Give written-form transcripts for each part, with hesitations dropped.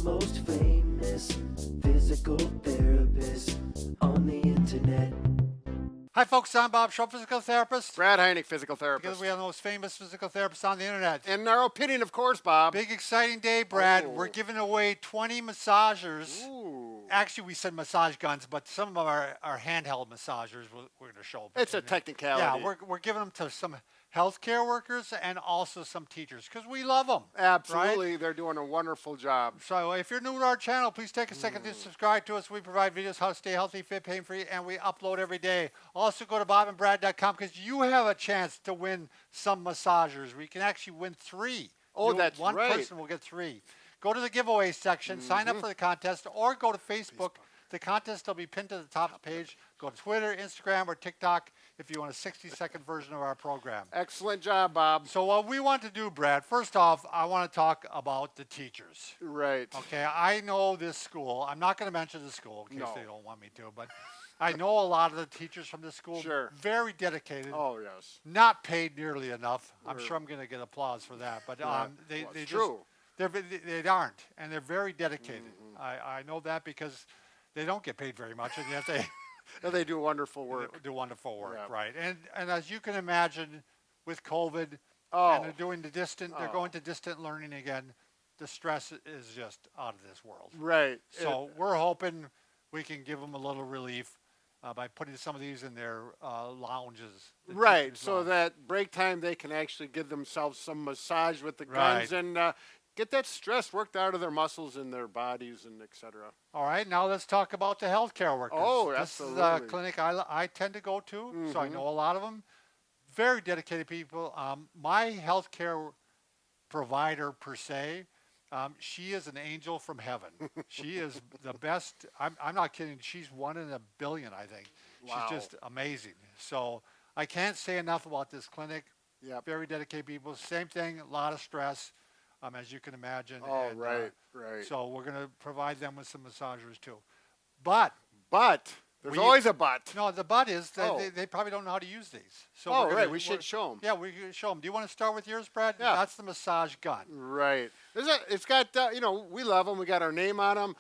most famous physical therapist on the internet. Hi, folks. I'm Bob Schrupp, physical therapist. Brad Heineck, physical therapist. Because we are the most famous physical therapists on the internet. In our opinion, of course, Bob. Big exciting day, Brad. Oh. We're giving away 20 massagers. Ooh. Actually, we said massage guns, but some of them are handheld massagers we're going to show. It's a technicality. Yeah, we're giving them to some healthcare workers and also some teachers because we love them. Absolutely. Right? They're doing a wonderful job. So if you're new to our channel, please take a second to subscribe to us. We provide videos how to stay healthy, fit, pain-free, and we upload every day. Also, go to bobandbrad.com because you have a chance to win some massagers. We can actually win 3. Oh, that's One right. person will get 3. Go to the giveaway section, sign up for the contest, or go to Facebook. The contest will be pinned to the top of the page. Go to Twitter, Instagram, or TikTok if you want a 60-second version of our program. Excellent job, Bob. So what we want to do, Brad, first off, I want to talk about the teachers. Right. Okay, I know this school. I'm not going to mention the school in case No. they don't want me to, but I know a lot of the teachers from this school. Sure. Very dedicated. Oh, yes. Not paid nearly enough. I'm sure I'm going to get applause for that, but they Well, they it's just true. they aren't, and they're very dedicated. I know that because they don't get paid very much, and yet they And they do wonderful work. do wonderful work, Yeah. right? And as you can imagine, with COVID, Oh. and they're doing they're going to distant learning again. The stress is just out of this world. Right. So we're hoping we can give them a little relief by putting some of these in their lounges. the Right, teachers' so lounge. that break time they can actually give themselves some massage with the Right. guns and get that stress worked out of their muscles and their bodies and etc. All right, now let's talk about the healthcare workers. Oh, This is a absolutely. clinic I tend to go to, so I know a lot of them. Very dedicated people. My healthcare provider, per se, she is an angel from heaven. She is the best. I'm not kidding. She's 1 in a billion, I think. Wow. She's just amazing. So I can't say enough about this clinic. Yep. Very dedicated people. Same thing, a lot of stress, as you can imagine. Oh, and, right. So we're going to provide them with some massagers too. But But there's always a but. no, the but is that Oh. they probably don't know how to use these. So Oh, we're right. gonna- We should show 'em. Yeah, we can show them. Do you want to start with yours, Brad? Yeah. That's the massage gun. Right. It's got, we love them. We got our name on them.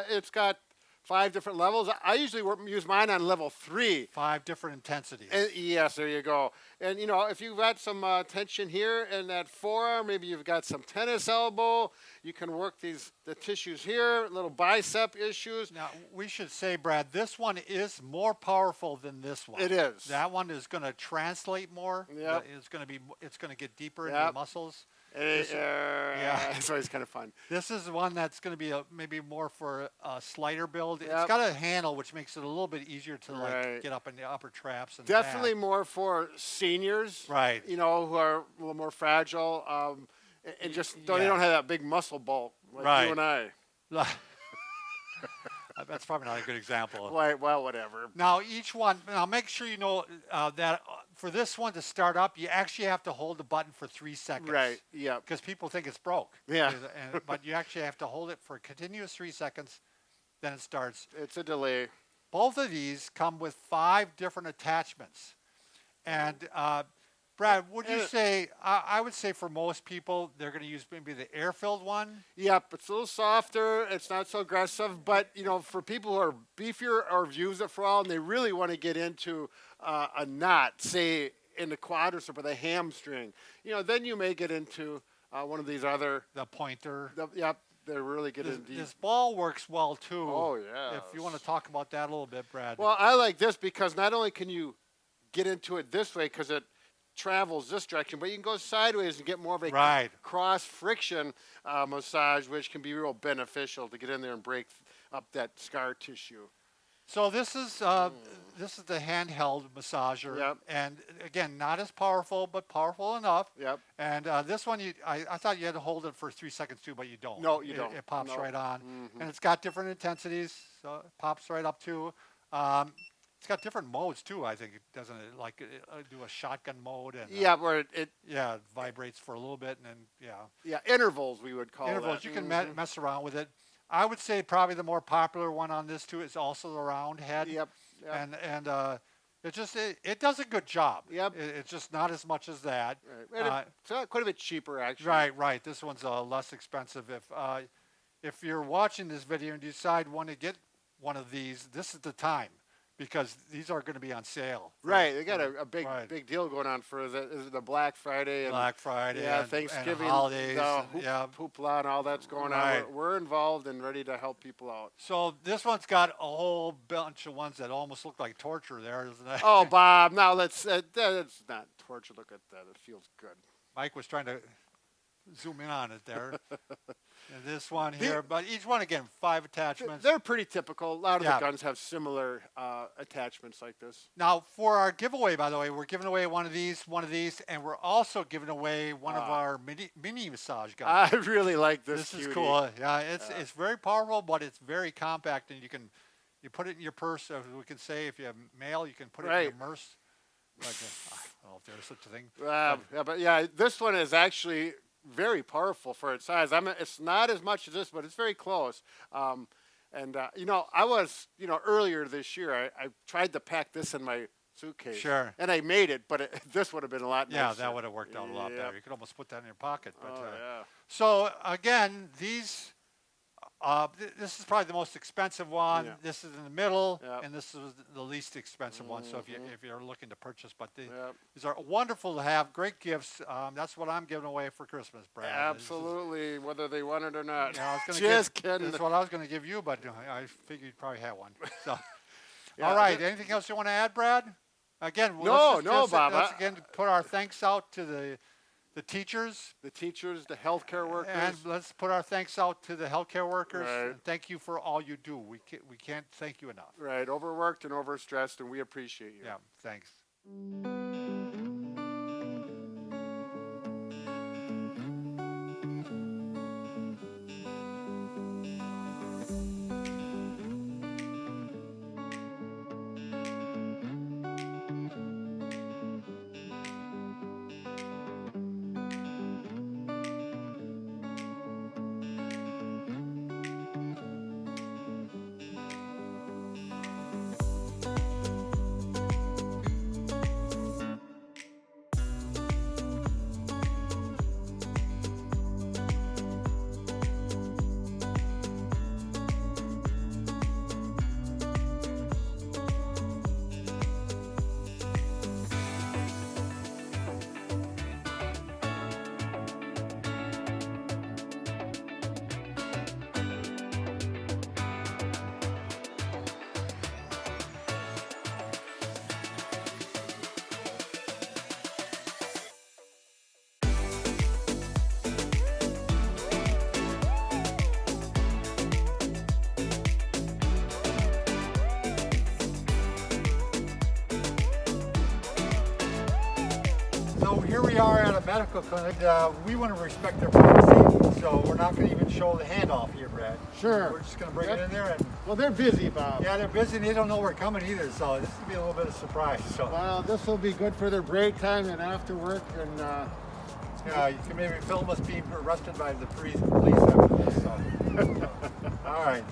It's got 5 different levels. I usually use mine on level 3. 5 different intensities. And yes, there you go. And, if you've got some tension here in that forearm, maybe you've got some tennis elbow, you can work the tissues here, little bicep issues. Now, we should say, Brad, this one is more powerful than this one. It is. That one is going to translate more. Yep. It's going to get deeper into Yep. the muscles. Yeah. It's always kind of fun. This is one that's going to be maybe more for a slighter build. It's Yep. got a handle, which makes it a little bit easier to Right. get up in the upper traps. And Definitely back. more for seniors. Right. Who are a little more fragile and just they Yeah. don't have that big muscle bulk like Right. you and I. That's probably not a good example. Well, whatever. Now, now make sure you know that for this one to start up, you actually have to hold the button for 3 seconds. Right. Yeah. Because people think it's broke. Yeah. But you actually have to hold it for a continuous 3 seconds, then it starts. It's a delay. Both of these come with 5 different attachments. And Brad, would you say, I would say for most people, they're going to use maybe the air-filled one? Yep, it's a little softer. It's not so aggressive, but for people who are beefier or have used it for a while and they really want to get into a knot, say in the quadricep or the hamstring, then you may get into one of these other. The pointer. Yep, they really get into. This ball works well, too. Oh, yeah. If you want to talk about that a little bit, Brad. Well, I like this because not only can you get into it this way because it travels this direction, but you can go sideways and get more of a Right. cross friction massage, which can be real beneficial to get in there and break up that scar tissue. So this is the handheld massager, Yep. and again, not as powerful, but powerful enough. Yep. And this one, I thought you had to hold it for 3 seconds too, but you don't. No, you don't. It pops No. right on, and it's got different intensities, so it pops right up too. It's got different modes too. I think it doesn't do a shotgun mode and Yeah, where it vibrates for a little bit and then intervals we would call intervals. that. You can mess around with it. I would say probably the more popular one on this too is also the round head. Yep. And it does a good job. Yep. It's just not as much as that. Right. And it's quite a bit cheaper actually. Right. This one's less expensive. if you're watching this video and you decide want to get one of these, this is the time because these are going to be on sale. Right, they got a big Right. big deal going on for the Black Friday and Black Friday, yeah, and Thanksgiving, holidays, the yeah. hoopla and all that's going Right. on. We're involved and ready to help people out. So this one's got a whole bunch of ones that almost look like torture there, isn't it? Oh, Bob, now let's that's not torture. Look at that; it feels good. Mike was trying to zoom in on it there. And this one here, but each one again, 5 attachments. They're pretty typical. A lot of Yeah. the guns have similar attachments like this. Now, for our giveaway, by the way, we're giving away one of these, and we're also giving away one of our mini massage guns. I really like this. This is cutie. cool. Yeah, it's very powerful, but it's very compact, and you put it in your purse. We can say if you have mail, you can put it in your purse. Like I don't know if there's such a thing. But this one is actually very powerful for its size. It's not as much as this, but it's very close. I was, earlier this year, I tried to pack this in my suitcase. Sure. And I made it, but this would have been a lot nicer. Yeah, that would have worked out a lot better. You could almost put that in your pocket. But, yeah. So again, these. This is probably the most expensive one. Yeah. This is in the middle, Yep. and this is the least expensive one. So if you're looking to purchase, but Yep. these are wonderful to have, great gifts. That's what I'm giving away for Christmas, Brad. Absolutely, whether they want it or not. I was gonna Just give, kidding. That's what I was going to give you, but I figured you'd probably have one. So, Yeah, all right. Anything else you want to add, Brad? Again, No, Bob. Let's again put our thanks out to the teachers. The teachers, the healthcare workers. And let's put our thanks out to the healthcare workers. Right. And thank you for all you do. We can't thank you enough. Right, overworked and overstressed, and we appreciate you. Yeah, thanks. So here we are at a medical clinic. We want to respect their privacy, so we're not going to even show the handoff here, Brad. Sure. We're just going to bring it in there, and Well, they're busy, Bob. yeah, they're busy and they don't know we're coming either, so this will be a little bit of a surprise. So Well, this will be good for their break time and after work, and yeah, you can maybe film us being arrested by the police after this. So. All right.